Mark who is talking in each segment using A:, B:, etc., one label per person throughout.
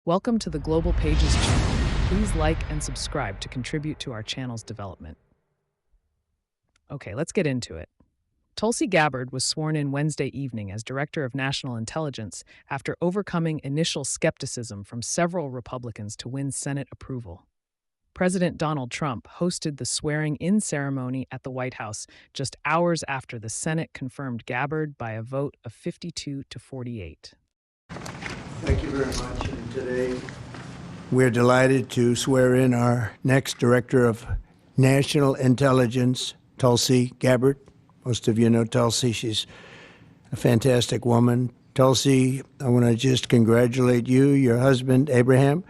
A: Welcome to the Global Pages channel. Please like and subscribe to contribute to our channel's development. Okay, let's get into it. Tulsi Gabbard was sworn in Wednesday evening as Director of National Intelligence after overcoming initial skepticism from several Republicans to win Senate approval. President Donald Trump hosted the swearing-in ceremony at the White House just hours after the Senate confirmed Gabbard by a vote of 52 to 48.
B: Thank you very much. And today, we're delighted to swear in our next Director of National Intelligence, Tulsi Gabbard. Most of you know Tulsi. She's a fantastic woman. Tulsi, I want to just congratulate you, your husband, Abraham,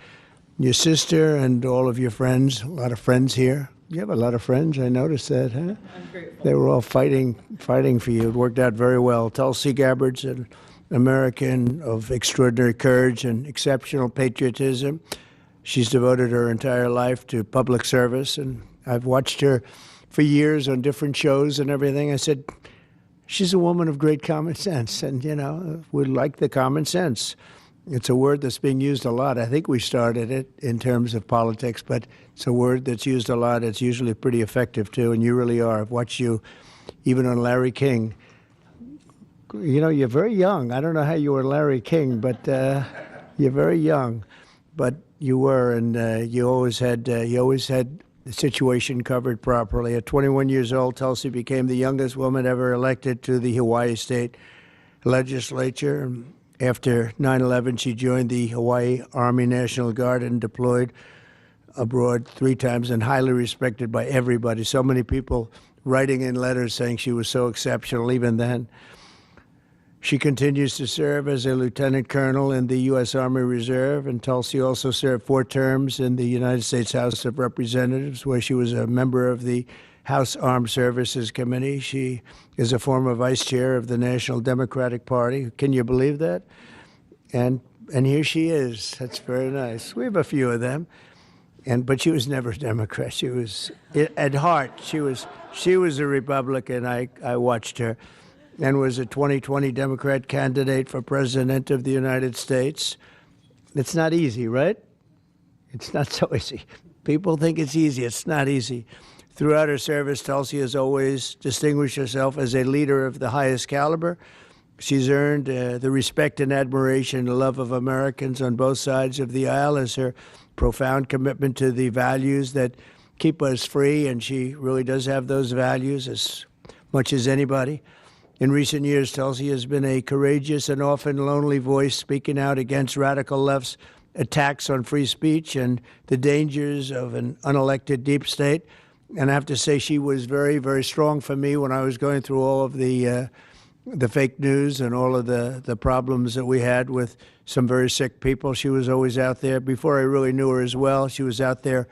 B: your sister, and all of your friends. A lot of friends here. You have a lot of friends. I noticed that, huh?
A: I'm grateful.
B: They were all fighting for you. It worked out very well. Tulsi Gabbard's an American of extraordinary courage and exceptional patriotism. She's devoted her entire life to public service, and I've watched her for years on different shows and everything. I said, she's a woman of great common sense, and, we like the common sense. It's a word that's being used a lot. I think we started it in terms of politics, but it's a word that's used a lot. It's usually pretty effective, too, and you really are. I've watched you even on Larry King. You're very young. I don't know how you were Larry King, but you're very young. But you were, and you always had the situation covered properly. At 21 years old, Tulsi became the youngest woman ever elected to the Hawaii State Legislature. After 9/11, she joined the Hawaii Army National Guard and deployed abroad 3 times and highly respected by everybody. So many people writing in letters saying she was so exceptional even then. She continues to serve as a lieutenant colonel in the U.S. Army Reserve, and Tulsi also served 4 terms in the United States House of Representatives, where she was a member of the House Armed Services Committee. She is a former vice chair of the National Democratic Party. Can you believe that? And here she is. That's very nice. We have a few of them. But she was never a Democrat. She was, at heart, she was a Republican. I watched her. And was a 2020 Democrat candidate for President of the United States. It's not easy, right? It's not so easy. People think it's easy. It's not easy. Throughout her service, Tulsi has always distinguished herself as a leader of the highest caliber. She's earned the respect and admiration and love of Americans on both sides of the aisle as her profound commitment to the values that keep us free, and she really does have those values as much as anybody. In recent years, Tulsi has been a courageous and often lonely voice speaking out against radical left's attacks on free speech and the dangers of an unelected deep state. And I have to say she was very, very strong for me when I was going through all of the fake news and all of the problems that we had with some very sick people. She was always out there. Before I really knew her as well, she was out there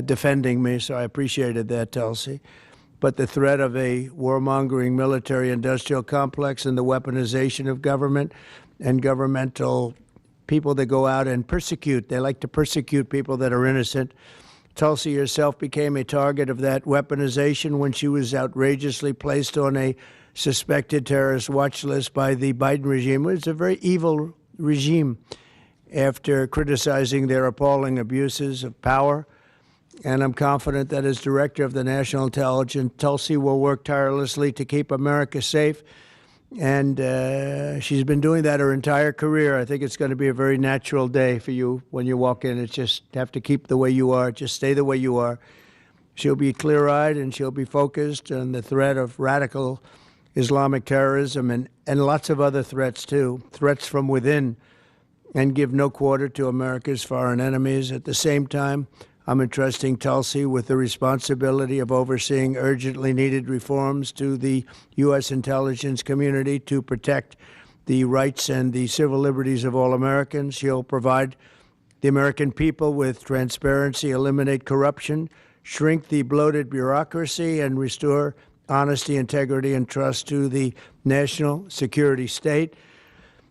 B: defending me, so I appreciated that, Tulsi. But the threat of a warmongering military-industrial complex and the weaponization of government and governmental people that go out and persecute. They like to persecute people that are innocent. Tulsi herself became a target of that weaponization when she was outrageously placed on a suspected terrorist watch list by the Biden regime. It's a very evil regime after criticizing their appalling abuses of power. And I'm confident that as Director of the National Intelligence, Tulsi will work tirelessly to keep America safe. And she's been doing that her entire career. I think it's going to be a very natural day for you when you walk in. It's just have to keep the way you are. Just stay the way you are. She'll be clear-eyed and she'll be focused on the threat of radical Islamic terrorism and lots of other threats, too, threats from within, and give no quarter to America's foreign enemies. At the same time, I'm entrusting Tulsi with the responsibility of overseeing urgently needed reforms to the U.S. intelligence community to protect the rights and the civil liberties of all Americans. She'll provide the American people with transparency, eliminate corruption, shrink the bloated bureaucracy, and restore honesty, integrity, and trust to the national security state.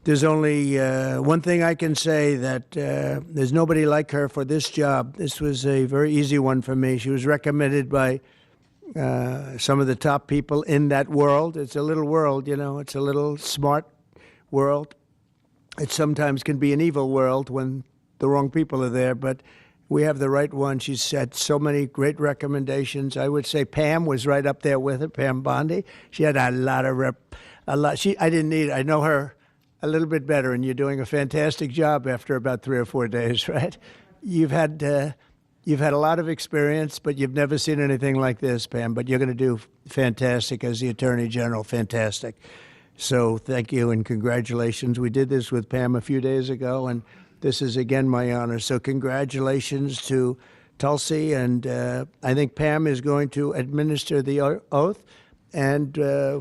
B: There's only one thing I can say, that there's nobody like her for this job. This was a very easy one for me. She was recommended by some of the top people in that world. It's a little world, it's a little smart world. It sometimes can be an evil world when the wrong people are there, but we have the right one. She's had so many great recommendations. I would say Pam was right up there with her, Pam Bondi. She had a lot of I didn't need, I know her a little bit better, and you're doing a fantastic job after about 3 or 4 days, right? You've had a lot of experience, but you've never seen anything like this, Pam. But you're going to do fantastic as the Attorney General, fantastic. So thank you and congratulations. We did this with Pam a few days ago, and this is again my honor. So congratulations to Tulsi, and I think Pam is going to administer the oath, and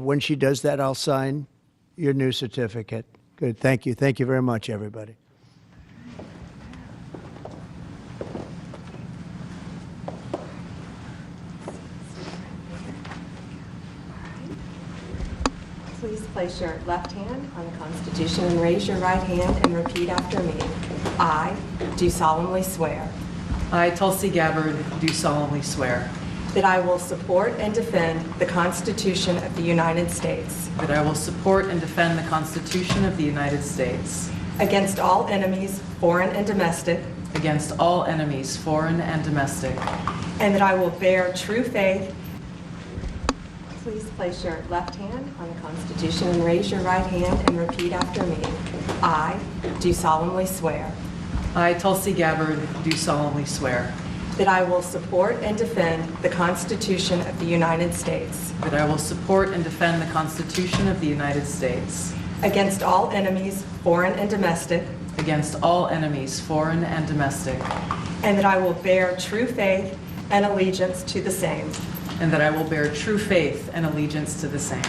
B: when she does that, I'll sign your new certificate. Good. Thank you. Thank you very much, everybody.
C: Please place your left hand on the Constitution and raise your right hand and repeat after me. I do solemnly swear
D: I, Tulsi Gabbard, do solemnly swear
C: that I will support and defend the Constitution of the United States
D: that I will support and defend the Constitution of the United States
C: against all enemies, foreign and domestic,
D: against all enemies, foreign and domestic,
C: and that I will bear true faith. Please place your left hand on the Constitution and raise your right hand and repeat after me. I do solemnly swear
D: I, Tulsi Gabbard, do solemnly swear
C: that I will support and defend the Constitution of the United States
D: that I will support and defend the Constitution of the United States
C: against all enemies, foreign and domestic,
D: against all enemies, foreign and domestic,
C: and that I will bear true faith and allegiance to the same,
D: and that I will bear true faith and allegiance to the same.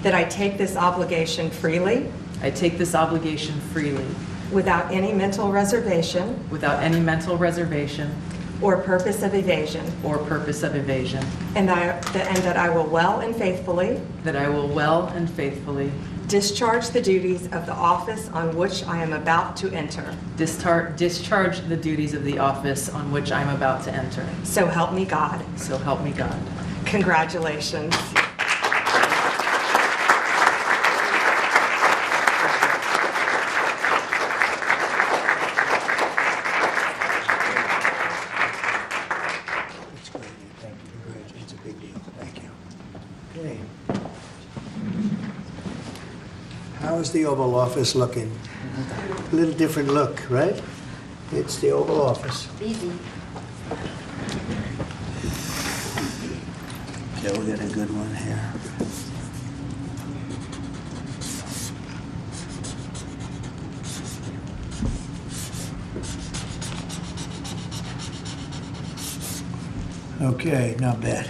C: that I take this obligation freely,
D: I take this obligation freely,
C: without any mental reservation
D: without any mental reservation
C: or purpose of evasion,
D: or purpose of evasion,
C: and that I will well and faithfully
D: that I will well and faithfully
C: discharge the duties of the office on which I am about to enter.
D: discharge the duties of the office on which I'm about to enter.
C: So help me God.
D: So help me God.
C: Congratulations.
B: That's great. Thank you. Congratulations. It's a big deal. Thank you. Okay. How is the Oval Office looking? A little different look, right? It's the Oval Office.
E: Easy.
B: Okay, we'll get a good one here. Okay, not bad.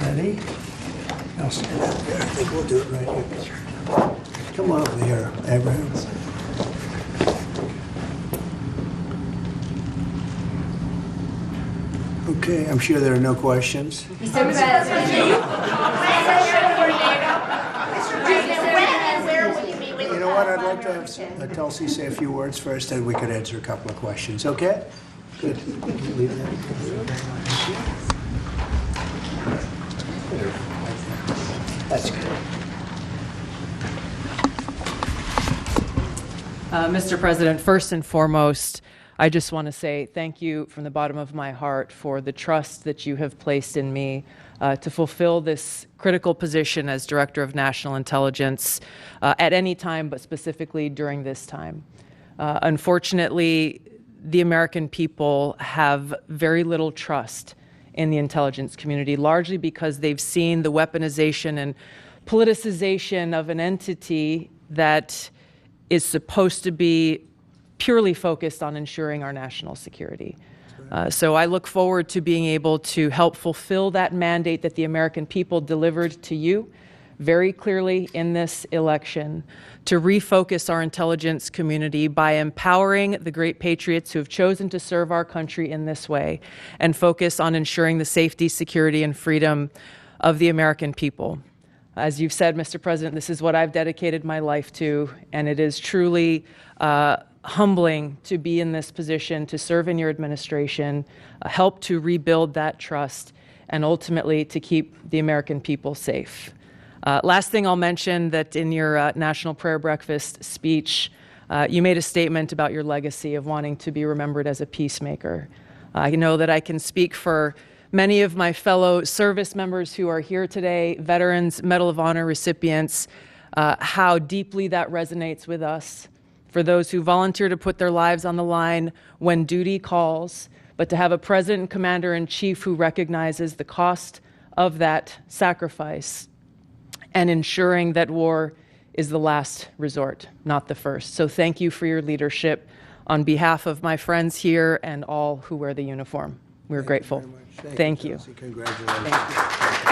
B: Ready? I'll stand up there. I think we'll do it right here. Come on over here, Abraham. Okay, I'm sure there are no questions.
E: Mr. President. Where will you be with
B: You know what, I'd like to have Tulsi say a few words first, and we could answer a couple of questions, okay? Good. Leave that. That's good.
D: Mr. President, first and foremost, I just want to say thank you from the bottom of my heart for the trust that you have placed in me to fulfill this critical position as Director of National Intelligence at any time, but specifically during this time. Unfortunately, the American people have very little trust in the intelligence community, largely because they've seen the weaponization and politicization of an entity that is supposed to be purely focused on ensuring our national security. So I look forward to being able to help fulfill that mandate that the American people delivered to you very clearly in this election, to refocus our intelligence community by empowering the great patriots who have chosen to serve our country in this way, and focus on ensuring the safety, security, and freedom of the American people. As you've said, Mr. President, this is what I've dedicated my life to, and it is truly humbling to be in this position, to serve in your administration, help to rebuild that trust, and ultimately to keep the American people safe. Last thing I'll mention, that in your National Prayer Breakfast speech, You made a statement about your legacy of wanting to be remembered as a peacemaker. I know that I can speak for many of my fellow service members who are here today, veterans, Medal of Honor recipients, how deeply that resonates with us. For those who volunteer to put their lives on the line when duty calls, but to have a president and commander-in-chief who recognizes the cost of that sacrifice and ensuring that war is the last resort, not the first. So thank you for your leadership on behalf of my friends here and all who wear the uniform. We're grateful.
B: Thank you.
D: Thank you.
B: Congratulations.
D: Thank you.